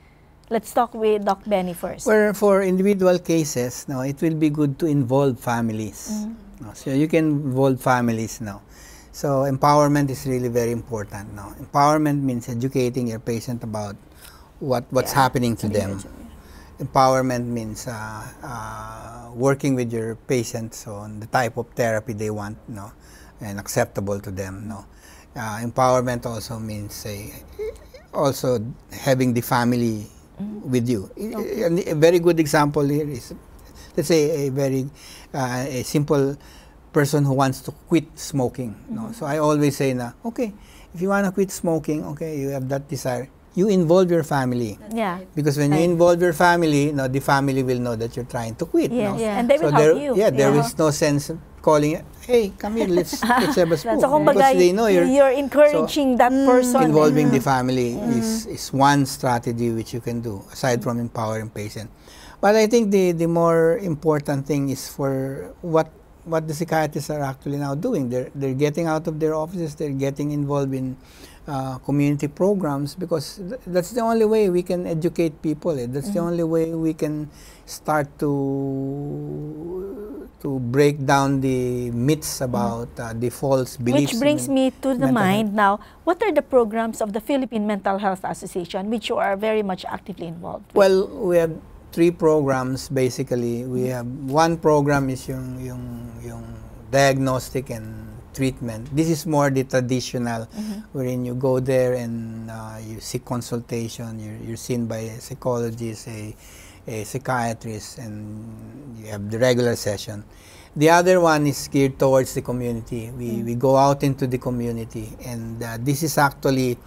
Let's talk with Doc Benny first. Where for individual cases, it will be good to involve families. So you can involve families now. So empowerment is really very important now. Empowerment means educating your patient about what's happening to them. Empowerment means working with your patients on the type of therapy they want, and acceptable to them. Empowerment also means also having the family with you. A very good example here is, let's say, a simple person who wants to quit smoking. So I always say okay, if you want to quit smoking, okay, you have that desire, you involve your family. Yeah. Because when you involve your family, the family will know that you're trying to quit. Yes. And they will help you. Yeah, there is no sense calling, hey, come here, let's have a spoon. So, kumbaga, Because they know you're encouraging that person. involving the family is one strategy which you can do, aside from empowering patient. But I think the more important thing is for what the psychiatrists are actually now doing. They're getting out of their offices, they're getting involved in community programs, because that's the only way we can educate people. That's the only way we can start to break down the myths about the false beliefs. Which brings me to the mind now, what are the programs of the Philippine Mental Health Association which you are very much actively involved with? Well, we have 3 programs basically. We have one program is yung diagnostic and treatment. This is more the traditional, wherein you go there and you seek consultation. You're seen by a psychologist, a psychiatrist, and you have the regular session. The other one is geared towards the community. We go out into the community, and this is actually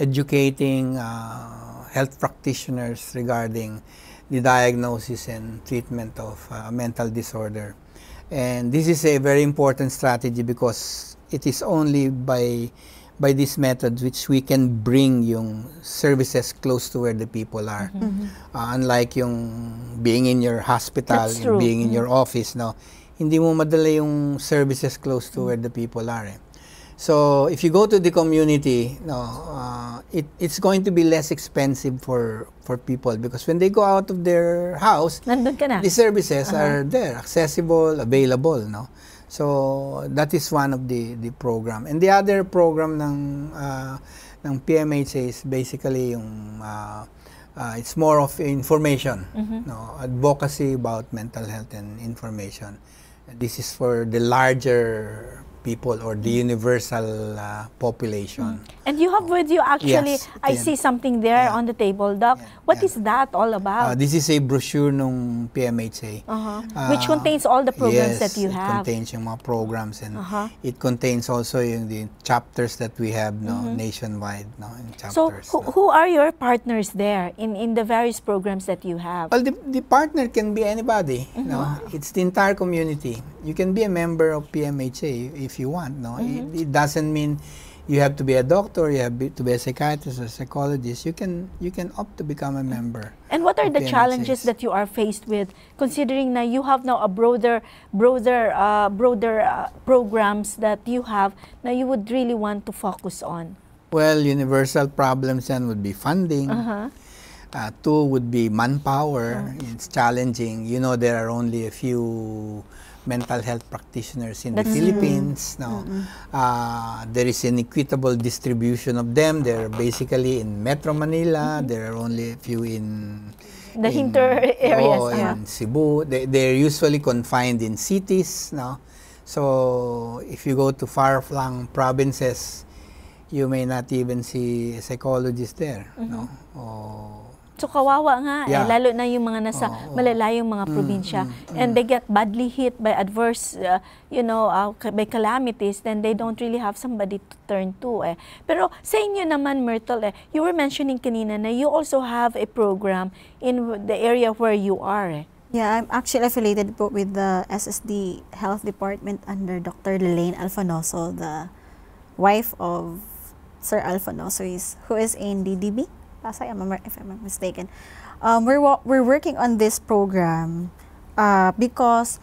educating health practitioners regarding the diagnosis and treatment of mental disorder. And this is a very important strategy, because it is only by this method which we can bring yung services close to where the people are. Unlike yung being in your hospital, and being in your office, no, hindi mo madala yung services close to where the people are. So if you go to the community, it's going to be less expensive for people, because when they go out of their house, nandun ka na. The services are there, accessible, available, no. So that is one of the program. And the other program ng PMHA is basically yung it's more of information, no, advocacy about mental health and information. And this is for the larger people, or the universal population. And you have with you actually, Yes, I see something there on the table, Doc. What is that all about? This is a brochure nung PMHA. Which contains all the programs that you It have. contains yung mga programs, and it contains also yung the chapters that we have, nationwide, in So chapters. who are your partners there in the various programs that you have? Well, the partner can be anybody. No? It's the entire community. You can be a member of PMHA if you want. No, it doesn't mean you have to be a doctor, you have to be a psychiatrist or psychologist. You can opt to become a member. And what are the PMHAs. challenges that you are faced with, considering na you have now a broader programs that you have na you would really want to focus on? Well, universal problems then would be funding. 2 would be manpower. It's challenging. You know, there are only a few mental health practitioners in the Philippines. No, there is an equitable distribution of them. They're basically in Metro Manila. There are only a few in The hinter areas. in Cebu. They're usually confined in cities. No, so if you go to far-flung provinces, you may not even see a psychologist there. No, So kawawa nga, lalo na yung mga nasa malalayong mga probinsya, and they get badly hit by adverse, by calamities, then they don't really have somebody to turn to. Pero sa inyo naman, Myrtle, you were mentioning kanina na you also have a program in the area where you are. Yeah, I'm actually affiliated po with the SSD Health Department under Dr. Lelaine Alfanoso, the wife of Sir Alfanoso, who is in DDB. Pasay, if I'm not mistaken. We're working on this program because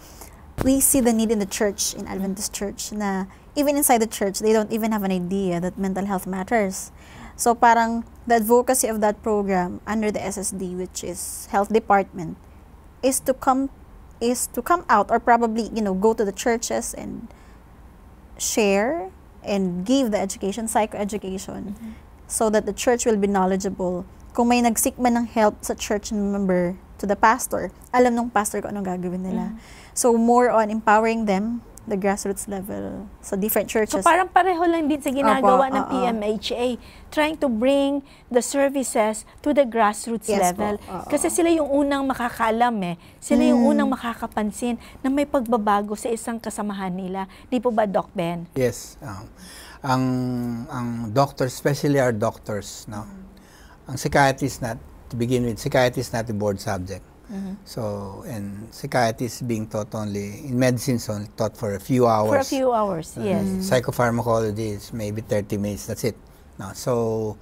we see the need in the church, in Adventist church, na even inside the church, they don't even have an idea that mental health matters. So parang the advocacy of that program under the SSD, which is Health Department, is to come out, or probably go to the churches and share and give the education, psychoeducation, so that the church will be knowledgeable. Kung may nag-seek man ng help sa church member to the pastor, alam nung pastor kung anong gagawin nila. So more on empowering them, the grassroots level, sa different churches. So parang pareho lang din sa ginagawa ng PMHA, trying to bring the services to the grassroots level. Kasi sila yung unang makakaalam sila yung unang makakapansin na may pagbabago sa isang kasamahan nila. Di po ba, Doc Ben? Yes. Ang doctors, especially our doctors, no? Ang psychiatrist to begin with, psychiatrist not a board subject. So, and psychiatry is being taught only, in medicine is only taught for a few hours. For a few hours, yes. Psychopharmacology is maybe 30 minutes, that's it. No, so,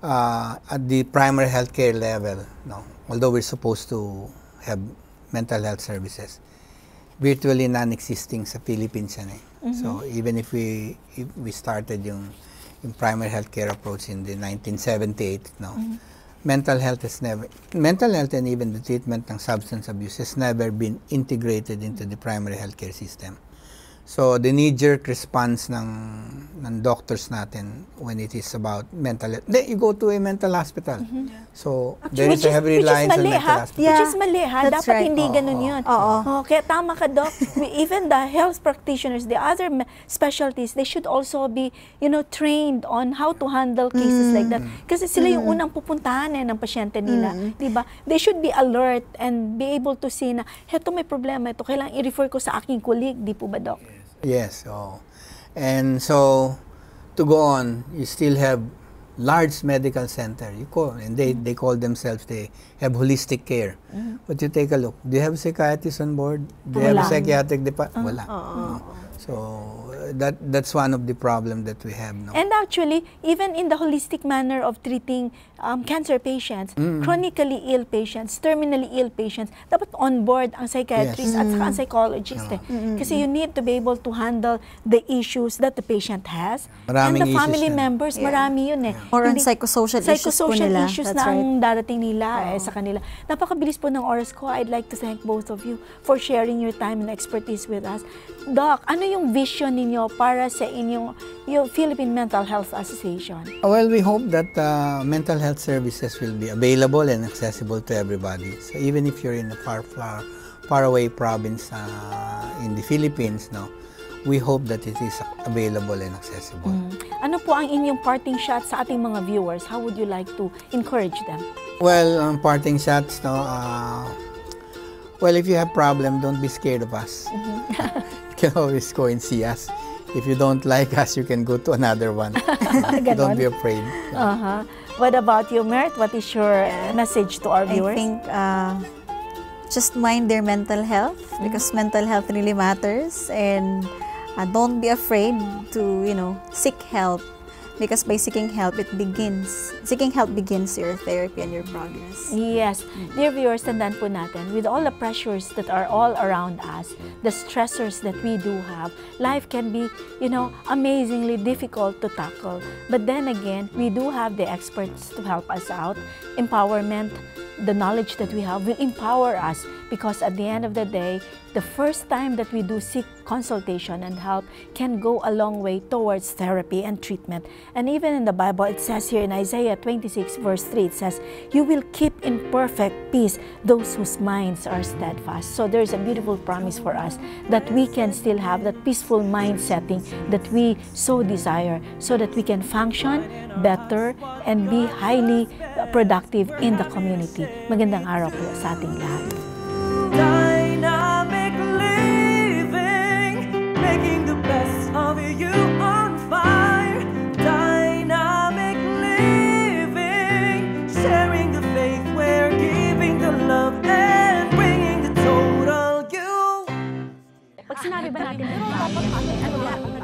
at the primary healthcare level, no, although we're supposed to have mental health services, virtually non-existing sa Philippines yan eh. So, even if we started yung primary healthcare approach in the 1978, no, mental health and even the treatment ng substance abuse has never been integrated into the primary healthcare system. So, the knee-jerk response ng doctors natin when it is about mental health, you go to a mental hospital. So, there is a heavy reliance on mental hospital. Which is mali, ha? That's Dapat right. hindi ganun yun. Kaya tama ka, Doc. Even the health practitioners, the other specialties, they should also be, trained on how to handle cases like that. Kasi sila yung unang pupuntahan ng pasyente nila. Diba? They should be alert and be able to see na, heto may problema ito, kailangan i-refer ko sa aking colleague. Di po ba, Doc? Yes. And so, to go on, you still have large medical center. You call, and they call themselves, they have holistic care. But you take a look, do you have psychiatrists on board? Do you have a psychiatric department? Wala. No. So, that's one of the problems that we have. No? And actually, even in the holistic manner of treating cancer patients, chronically ill patients, terminally ill patients, dapat on board ang psychiatrist at saka ang psychologist. Kasi you need to be able to handle the issues that the patient has. Maraming and the family issues members, marami yun eh. Or ang psychosocial issues po nila. Issues na ang darating nila sa kanila. Napakabilis po ng oras ko. I'd like to thank both of you for sharing your time and expertise with us. Doc, ano yung vision ninyo para sa yung Philippine Mental Health Association? Well, we hope that mental health services will be available and accessible to everybody. So even if you're in a far away province in the Philippines, no, we hope that it is available and accessible. Ano po ang inyong parting shot sa ating mga viewers? How would you like to encourage them? Well, parting shots, no. Well, if you have problem, don't be scared of us. You can always go and see us. If you don't like us, you can go to another one. Don't be afraid. What about you, Mert? What is your message to our viewers? I think just mind their mental health because mental health really matters, and don't be afraid to seek help, because by seeking help begins your therapy and your progress. Yes. Dear viewers, tandaan po natin, with all the pressures that are all around us, the stressors that we do have, life can be, amazingly difficult to tackle. But then again, we do have the experts to help us out. Empowerment, the knowledge that we have will empower us, because at the end of the day, the first time that we do seek consultation and help can go a long way towards therapy and treatment. And even in the Bible, it says here in Isaiah 26 verse 3, it says, "You will keep in perfect peace those whose minds are steadfast." So there's a beautiful promise for us that we can still have that peaceful mind setting that we so desire, so that we can function better and be highly productive in the community. Magandang araw po sa ating lahat. Dynamic living, making the best of you on fire. Dynamic living, sharing the faith, we're giving the love and bringing the total you.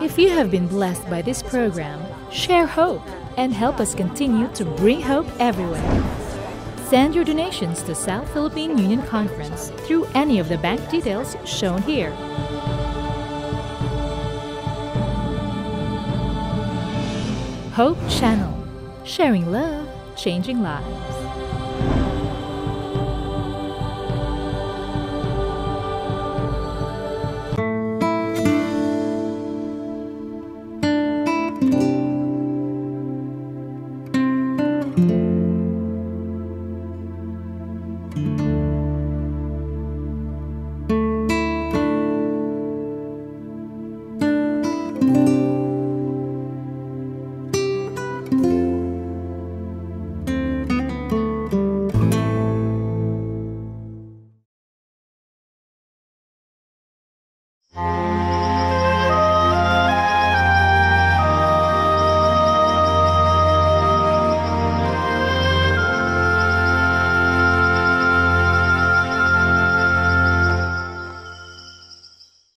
If you have been blessed by this program, share hope and help us continue to bring hope everywhere. Send your donations to South Philippine Union Conference through any of the bank details shown here. Hope Channel, sharing love, changing lives.